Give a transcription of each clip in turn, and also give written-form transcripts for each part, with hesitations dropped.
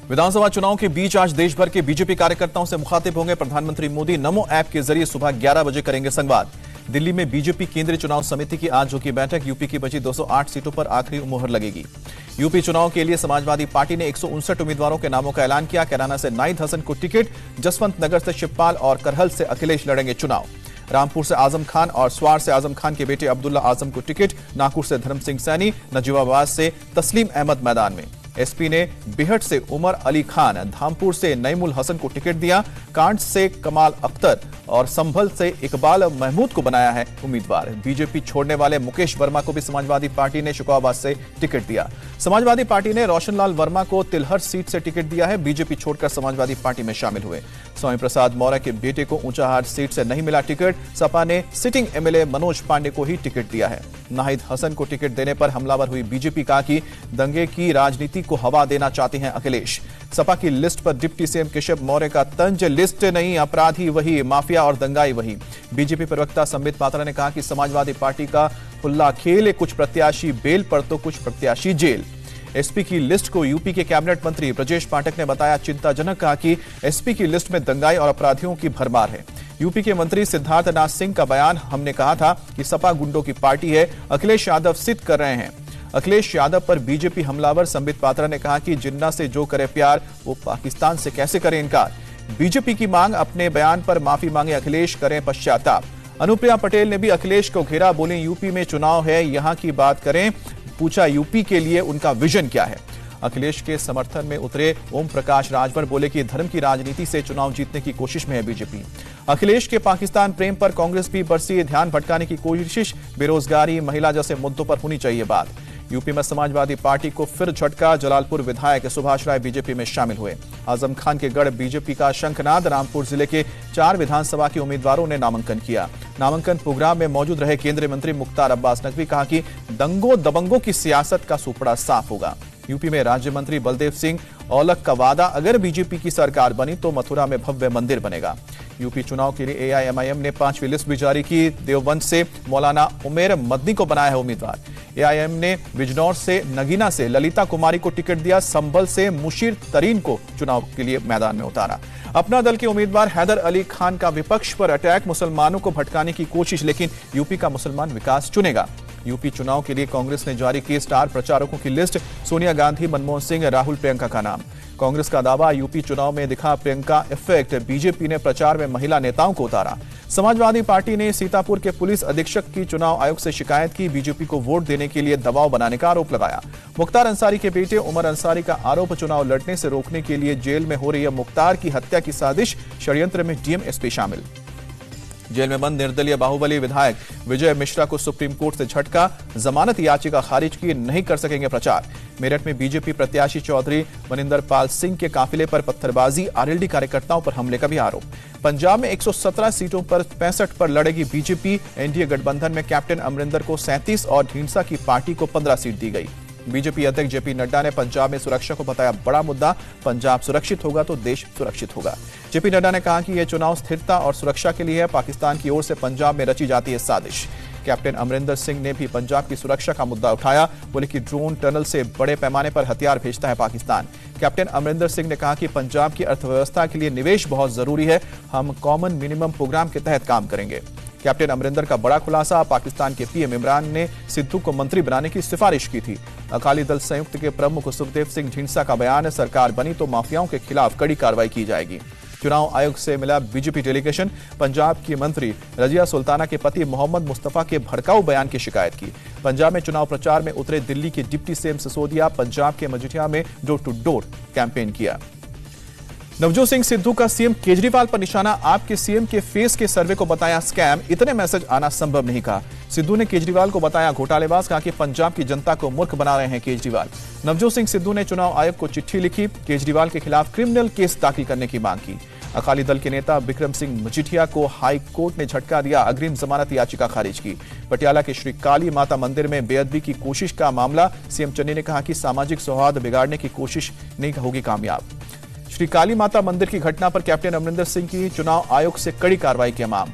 विधानसभा चुनाव के बीच आज देश भर के बीजेपी कार्यकर्ताओं से मुखातिब होंगे प्रधानमंत्री मोदी। नमो ऐप के जरिए सुबह 11 बजे करेंगे संवाद। दिल्ली में बीजेपी केंद्रीय चुनाव समिति की आज होगी बैठक। यूपी की बची 208 सीटों पर आखिरी मुहर लगेगी। यूपी चुनाव के लिए समाजवादी पार्टी ने 159 उम्मीदवारों के नामों का ऐलान किया। कैराना से नाहिद हसन को टिकट, जसवंत नगर से शिवपाल और करहल से अखिलेश लड़ेंगे चुनाव। रामपुर से आजम खान और स्वार से आजम खान के बेटे अब्दुल्ला आजम को टिकट। नागपुर से धर्म सिंह सैनी, नजीबाबाद से तस्लीम अहमद मैदान में। एसपी ने बिहट से उमर अली खान, धामपुर से नईमुल हसन को टिकट दिया। कांट से कमाल अख्तर और संभल से इकबाल महमूद को बनाया है उम्मीदवार। बीजेपी छोड़ने वाले मुकेश वर्मा को भी समाजवादी पार्टी ने शिकोहाबाद से टिकट दिया। समाजवादी पार्टी ने रोशनलाल वर्मा को तिलहर सीट से टिकट दिया है। बीजेपी छोड़कर समाजवादी पार्टी में शामिल हुए स्वामी प्रसाद मौर्य के बेटे को ऊंचाहार सीट से नहीं मिला टिकट। सपा ने सिटिंग एमएलए मनोज पांडे को ही टिकट दिया है। नाहिद हसन को टिकट देने पर हमलावर हुई बीजेपी। कहा कि दंगे की राजनीति को हवा देना चाहते हैं अखिलेश। सपा की लिस्ट पर डिप्टी सीएम केशव मौर्य का तंज, लिस्ट नहीं अपराधी वही, माफिया और दंगाई वही। बीजेपी प्रवक्ता संबित पात्रा ने कहा कि समाजवादी पार्टी का खुला खेल है, कुछ प्रत्याशी बेल पर तो कुछ प्रत्याशी जेल। एसपी की लिस्ट को यूपी के कैबिनेट मंत्री ब्रजेश पाठक ने बताया चिंताजनक। कहा कि एसपी की लिस्ट में दंगाई और अपराधियों की भरमार है। यूपी के मंत्री सिद्धार्थ नाथ सिंह का बयान, हमने कहा था कि सपा गुंडों की पार्टी है, अखिलेश यादव सिद्ध कर रहे हैं। अखिलेश यादव पर बीजेपी हमलावर संबित पात्रा ने कहा कि जिन्ना से जो करे प्यार वो पाकिस्तान से कैसे करे इनकार। बीजेपी की मांग, अपने बयान पर माफी मांगे अखिलेश, करें पश्चाताप। अनुप्रिया पटेल ने भी अखिलेश को घेरा, बोले यूपी में चुनाव है, यहां की बात करें। पूछा यूपी के लिए उनका विजन क्या है। अखिलेश के समर्थन में उतरे ओम प्रकाश राजभर, बोले कि धर्म की राजनीति से चुनाव जीतने की कोशिश में है बीजेपी। अखिलेश के पाकिस्तान प्रेम पर कांग्रेस भी बरसी, ध्यान भटकाने की कोशिश। बेरोजगारी, महिला जैसे मुद्दों पर होनी चाहिए बात। यूपी में समाजवादी पार्टी को फिर झटका। जलालपुर विधायक सुभाष राय बीजेपी में शामिल हुए। आजम खान के गढ़ बीजेपी का शंखनाद। रामपुर जिले के 4 विधानसभा के उम्मीदवारों ने नामांकन किया। नामांकन प्रोग्राम में मौजूद रहे केंद्रीय मंत्री मुख्तार अब्बास नकवी। कहा कि दंगों दबंगों की सियासत का सुपड़ा साफ होगा। यूपी में राज्य मंत्री बलदेव सिंह औलख का वादा, अगर बीजेपी की सरकार बनी तो मथुरा में भव्य मंदिर बनेगा। यूपी चुनाव के लिए एआईएमआईएम ने 5वीं लिस्ट भी जारी की। देवबंद से मौलाना उमेर मदनी को बनाया है उम्मीदवार। एआईएम ने बिजनौर से नगीना से ललिता कुमारी को टिकट दिया। संभल से मुशीर तरीन को चुनाव के लिए मैदान में उतारा। अपना दल के उम्मीदवार हैदर अली खान का विपक्ष पर अटैक, मुसलमानों को भटकाने की कोशिश, लेकिन यूपी का मुसलमान विकास चुनेगा। यूपी चुनाव के लिए कांग्रेस ने जारी की स्टार प्रचारकों की लिस्ट। सोनिया गांधी, मनमोहन सिंह, राहुल, प्रियंका का नाम। कांग्रेस का दावा, यूपी चुनाव में दिखा प्रियंका इफेक्ट। बीजेपी ने प्रचार में महिला नेताओं को उतारा। समाजवादी पार्टी ने सीतापुर के पुलिस अधीक्षक की चुनाव आयोग से शिकायत की। बीजेपी को वोट देने के लिए दबाव बनाने का आरोप लगाया। मुख्तार अंसारी के बेटे उमर अंसारी का आरोप, चुनाव लड़ने से रोकने के लिए जेल में हो रही है मुख्तार की हत्या की साजिश। षड्यंत्र में डीएम एसपी शामिल। जेल में बंद निर्दलीय बाहुबली विधायक विजय मिश्रा को सुप्रीम कोर्ट से झटका। जमानत याचिका खारिज की, नहीं कर सकेंगे प्रचार। मेरठ में बीजेपी प्रत्याशी चौधरी मनिंदर पाल सिंह के काफिले पर पत्थरबाजी, आरएलडी कार्यकर्ताओं पर हमले का भी आरोप। पंजाब में 117 सीटों पर 65 पर लड़ेगी बीजेपी। एनडीए गठबंधन में कैप्टन अमरिंदर को 37 और ढींढसा की पार्टी को 15 सीट दी गई। बीजेपी अध्यक्ष जेपी नड्डा ने पंजाब में सुरक्षा को बताया बड़ा मुद्दा। पंजाब सुरक्षित होगा तो देश सुरक्षित होगा। जेपी नड्डा ने कहा कि यह चुनाव स्थिरता और सुरक्षा के लिए है। पाकिस्तान की ओर से पंजाब में रची जाती है साजिश। कैप्टन अमरिंदर सिंह ने भी पंजाब की सुरक्षा का मुद्दा उठाया। बोले कि ड्रोन टनल से बड़े पैमाने पर हथियार भेजता है पाकिस्तान। कैप्टन अमरिंदर सिंह ने कहा कि पंजाब की अर्थव्यवस्था के लिए निवेश बहुत जरूरी है। हम कॉमन मिनिमम प्रोग्राम के तहत काम करेंगे। कैप्टन अमरिंदर का बड़ा खुलासा, पाकिस्तान के पीएम इमरान ने सिद्धू को मंत्री बनाने की सिफारिश की थी। अकाली दल संयुक्त के प्रमुख सुखदेव सिंह ढींढसा का बयान, सरकार बनी तो माफियाओं के खिलाफ कड़ी कार्रवाई की जाएगी। चुनाव आयोग से मिला बीजेपी डेलीगेशन। पंजाब की मंत्री रजिया सुल्ताना के पति मोहम्मद मुस्तफा के भड़काऊ बयान की शिकायत की। पंजाब में चुनाव प्रचार में उतरे दिल्ली के डिप्टी सीएम सिसोदिया। पंजाब के मजीठिया में डोर टू डोर कैंपेन किया। नवजोत सिंह सिद्धू का सीएम केजरीवाल पर निशाना, आपके सीएम के फेस के सर्वे को बताया स्कैम, इतने मैसेज आना संभव नहीं कहा। सिद्धू ने केजरीवाल को बताया घोटालेबाज। कहा कि पंजाब की जनता को मूर्ख बना रहे हैं केजरीवाल। नवजोत सिंह सिद्धू ने चुनाव आयोग को चिट्ठी लिखी। केजरीवाल के खिलाफ क्रिमिनल केस दाखिल करने की मांग की। अकाली दल के नेता बिक्रम सिंह मजीठिया को हाई कोर्ट ने झटका दिया, अग्रिम जमानत याचिका खारिज की। पटियाला के श्री काली माता मंदिर में बेअदबी की कोशिश का मामला, सीएम चन्नी ने कहा कि सामाजिक सौहार्द बिगाड़ने की कोशिश नहीं होगी कामयाब। श्री काली माता मंदिर की घटना पर कैप्टन अमरिंदर सिंह की चुनाव आयोग से कड़ी कार्रवाई की मांग।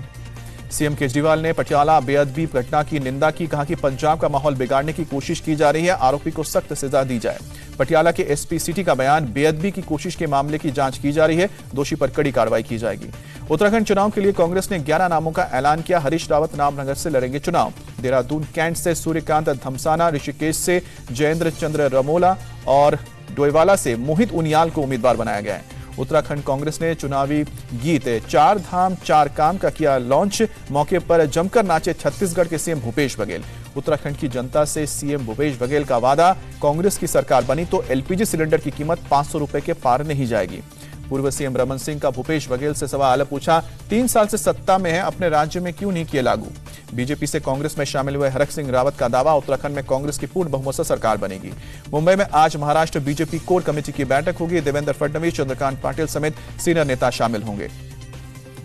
सीएम केजरीवाल ने पटियाला बेअदबी घटना की निंदा की, कहा कि पंजाब का माहौल बिगाड़ने की कोशिश की जा रही है, आरोपी को सख्त सजा दी जाए। पटियाला के एसपी सिटी का बयान, बेअदबी की कोशिश के मामले की जांच की जा रही है, दोषी पर कड़ी कार्रवाई की जाएगी। उत्तराखंड चुनाव के लिए कांग्रेस ने 11 नामों का ऐलान किया। हरीश रावत नामनगर से लड़ेंगे चुनाव। देहरादून कैंट से सूर्यकांत धमसाना, ऋषिकेश से जयेंद्र चंद्र रमोला और डोईवाला से मोहित उनियाल को उम्मीदवार बनाया गया है। उत्तराखंड कांग्रेस ने चुनावी गीत 4 धाम 4 काम का किया लॉन्च। मौके पर जमकर नाचे छत्तीसगढ़ के सीएम भूपेश बघेल। उत्तराखंड की जनता से सीएम भूपेश बघेल का वादा, कांग्रेस की सरकार बनी तो एलपीजी सिलेंडर की कीमत 500 रुपए के पार नहीं जाएगी। पूर्व सीएम रमन सिंह का भूपेश बघेल से सवाल पूछा, 3 साल से सत्ता में है, अपने राज्य में क्यों नहीं किए लागू। बीजेपी से कांग्रेस में शामिल हुए हरक सिंह रावत का दावा, उत्तराखंड में कांग्रेस की पूर्ण बहुमत से सरकार बनेगी। मुंबई में आज महाराष्ट्र बीजेपी कोर कमेटी की बैठक होगी। देवेंद्र फडणवीस, चंद्रकांत पाटिल समेत सीनियर नेता शामिल होंगे।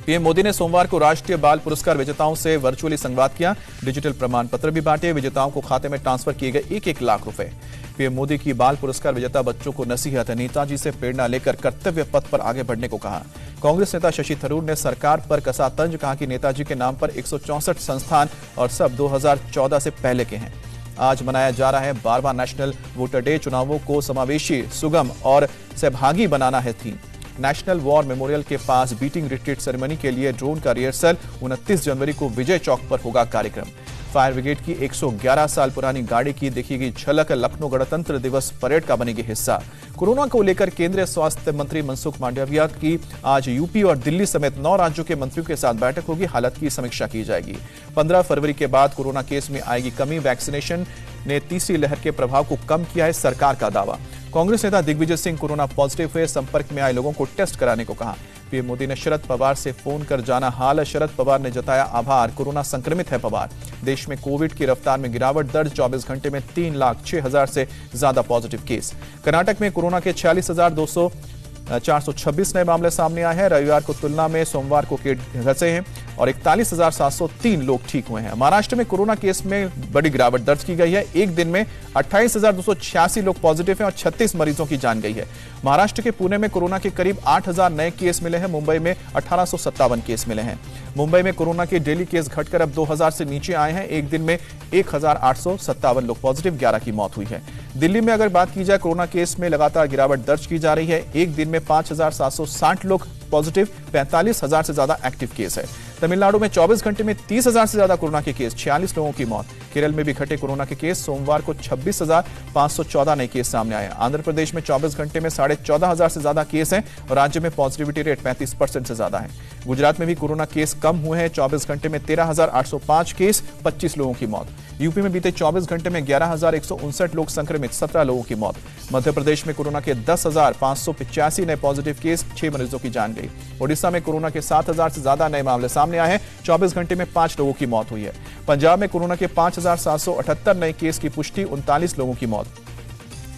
पीएम मोदी ने सोमवार को राष्ट्रीय बाल पुरस्कार विजेताओं से वर्चुअली संवाद किया। डिजिटल प्रमाण पत्र भी बांटे। विजेताओं को खाते में ट्रांसफर किए गए 1-1 लाख रुपए। पीएम मोदी की बाल पुरस्कार विजेता बच्चों को नसीहत, नेताजी से प्रेरणा लेकर कर्तव्य पथ पर आगे बढ़ने को कहा। कांग्रेस नेता शशि थरूर ने सरकार पर कसा तंज, कहा कि नेताजी के नाम पर 164 संस्थान और सब 2014 से पहले के हैं। आज मनाया जा रहा है 12वां नेशनल वोटर डे। चुनावों को समावेशी, सुगम और सहभागी बनाना है थीम। नेशनल वॉर मेमोरियल के पास बीटिंग रिट्रीट सेरेमनी के लिए ड्रोन का रिहर्सल। 29 जनवरी को विजय चौक पर होगा कार्यक्रम। फायर ब्रिगेड की 111 साल पुरानी गाड़ी की देखी झलक लखनऊ गणतंत्र दिवस परेड का बनेगी हिस्सा। कोरोना को लेकर केंद्रीय स्वास्थ्य मंत्री मनसुख मांडविया की आज यूपी और दिल्ली समेत 9 राज्यों के मंत्रियों के साथ बैठक होगी। हालत की समीक्षा की जाएगी। 15 फरवरी के बाद कोरोना केस में आएगी कमी। वैक्सीनेशन ने तीसरी लहर के प्रभाव को कम किया है, सरकार का दावा। कांग्रेस नेता दिग्विजय सिंह कोरोना पॉजिटिव हुए, संपर्क में आए लोगों को टेस्ट कराने को कहा। पीएम मोदी ने शरद पवार से फोन कर जाना हाल। शरद पवार ने जताया आभार, कोरोना संक्रमित है पवार। देश में कोविड की रफ्तार में गिरावट दर्ज, 24 घंटे में 3,06,000 से ज्यादा पॉजिटिव केस। कर्नाटक में कोरोना के 46,426 नए मामले सामने आए हैं। रविवार को तुलना में सोमवार को केस घटे हैं और 41,703 लोग ठीक हुए हैं। महाराष्ट्र में कोरोना केस में बड़ी गिरावट दर्ज की गई है। एक दिन में 28,286 लोग पॉजिटिव हैं और 36 मरीजों की जान गई है। महाराष्ट्र के पुणे में कोरोना के करीब 8,000 नए केस मिले हैं। मुंबई में 1857 केस मिले हैं। मुंबई में कोरोना के डेली केस घटकर अब 2,000 से नीचे आए हैं। एक दिन में 1,857 लोग पॉजिटिव, 11 की मौत हुई है। दिल्ली में अगर बात की जाए, कोरोना केस में लगातार गिरावट दर्ज की जा रही है। एक दिन में 5,760 लोग पॉजिटिव, 45,000 से ज्यादा एक्टिव केस है। तमिलनाडु में 24 घंटे में 30,000 से ज्यादा कोरोना के केस, 46 लोगों की मौत। केरल में भी घटे कोरोना के केस। सोमवार को 26,514 नए केस सामने आए। आंध्र प्रदेश में 24 घंटे में 14,500 से ज्यादा केस हैं और राज्य में पॉजिटिविटी रेट 35% से ज्यादा है। गुजरात में भी कोरोना केस कम हुए हैं। 24 घंटे में 13,805 केस, 25 लोगों की मौत। यूपी में बीते 24 घंटे में 11,159 लोग संक्रमित, 17 लोगों की मौत। मध्य प्रदेश में कोरोना के 10,585 नए पॉजिटिव केस, 6 मरीजों की जान गई। ओडिशा में कोरोना के 7,000 से ज्यादा नए मामले सामने आए हैं। 24 घंटे में 5 लोगों की मौत हुई है। पंजाब में कोरोना के 5,778 नए केस की पुष्टि, 39 लोगों की मौत।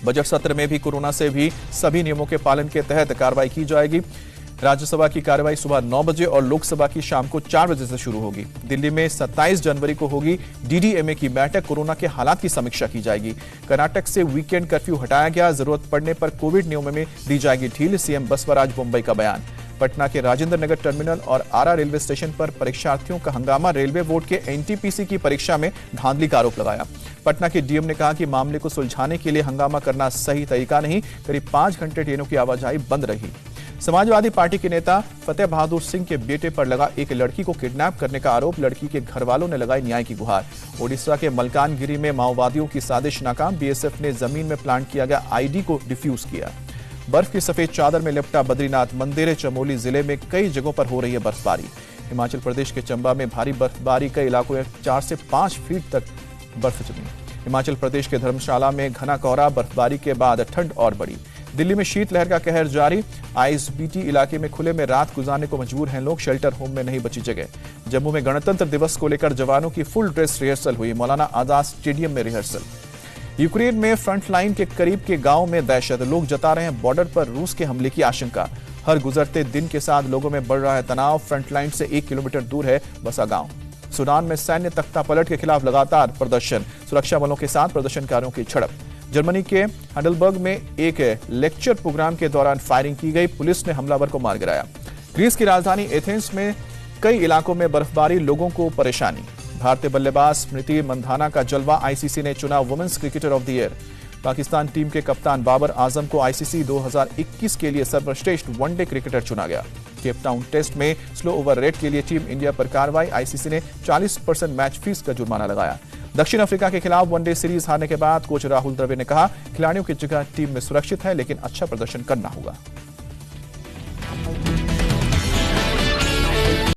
बजट सत्र में भी कोरोना से भी सभी नियमों के पालन के तहत कार्रवाई की जाएगी। राज्यसभा की कार्रवाई सुबह 9 बजे और लोकसभा की शाम को 4 बजे से शुरू होगी। दिल्ली में 27 जनवरी को होगी डीडीएमए की बैठक। कोरोना के हालात की समीक्षा की जाएगी। कर्नाटक से वीकेंड कर्फ्यू हटाया गया। जरूरत पड़ने पर कोविड नियमों में दी जाएगी ढील। सीएम बसवराज मुंबई का बयान। पटना के राजेंद्र नगर टर्मिनल और आरा रेलवे स्टेशन पर परीक्षार्थियों का हंगामा। रेलवे बोर्ड के एनटीपीसी की परीक्षा में धांधली का आरोप लगाया। पटना के डीएम ने कहा कि मामले को सुलझाने के लिए हंगामा करना सही तरीका नहीं। करीब 5 घंटे ट्रेनों की आवाजाही बंद रही। समाजवादी पार्टी के नेता फतेह बहादुर सिंह के बेटे पर लगा एक लड़की को किडनैप करने का आरोप। लड़की के घर वालों ने लगाई न्याय की गुहार। ओडिशा के मलकानगिरी में माओवादियों की साजिश नाकाम। बीएसएफ ने जमीन में प्लांट किया गया आईडी को डिफ्यूज किया। बर्फ की सफेद चादर में लिपटा बद्रीनाथ मंदिर। चमोली जिले में कई जगहों पर हो रही है बर्फबारी। हिमाचल प्रदेश के चंबा में भारी बर्फबारी, कई इलाकों में 4 से 5 फीट तक बर्फ जमी। हिमाचल प्रदेश के धर्मशाला में घना कोहरा, बर्फबारी के बाद ठंड और बढ़ी। दिल्ली में शीतलहर का कहर जारी। आईएसबीटी इलाके में खुले में रात गुजारने को मजबूर हैं लोग। शेल्टर होम में नहीं बची जगह। जम्मू में गणतंत्र दिवस को लेकर जवानों की फुल ड्रेस रिहर्सल हुई। मौलाना आजाद स्टेडियम में रिहर्सल। यूक्रेन में फ्रंट लाइन के करीब के गांव में दहशत। लोग जता रहे हैं बॉर्डर पर रूस के हमले की आशंका। हर गुजरते दिन के साथ लोगों में बढ़ रहा है तनाव। फ्रंट लाइन से 1 किलोमीटर दूर है बसा गांव। सूडान में सैन्य तख्ता पलट के खिलाफ लगातार प्रदर्शन। सुरक्षा बलों के साथ प्रदर्शनकारियों की झड़प। जर्मनी के हाइडेलबर्ग में एक लेक्चर प्रोग्राम के दौरान फायरिंग की गई। पुलिस ने हमलावर को मार गिराया। ग्रीस की राजधानी एथेंस में कई इलाकों में बर्फबारी, लोगों को परेशानी। भारतीय बल्लेबाज स्मृति मंधाना का जलवा, आईसीसी ने चुना women's cricketer of the year. Pakistan team के कप्तान बाबर आजम को आईसीसी 2021 के लिए सर्वश्रेष्ठ वनडे क्रिकेटर चुना गया। केपटाउन टेस्ट में स्लो ओवर रेट के लिए टीम इंडिया पर कार्रवाई, आईसीसी ने 40% मैच फीस का जुर्माना लगाया। दक्षिण अफ्रीका के खिलाफ वनडे सीरीज हारने के बाद कोच राहुल द्रविड़ ने कहा, खिलाड़ियों की जगह टीम में सुरक्षित है, लेकिन अच्छा प्रदर्शन करना होगा।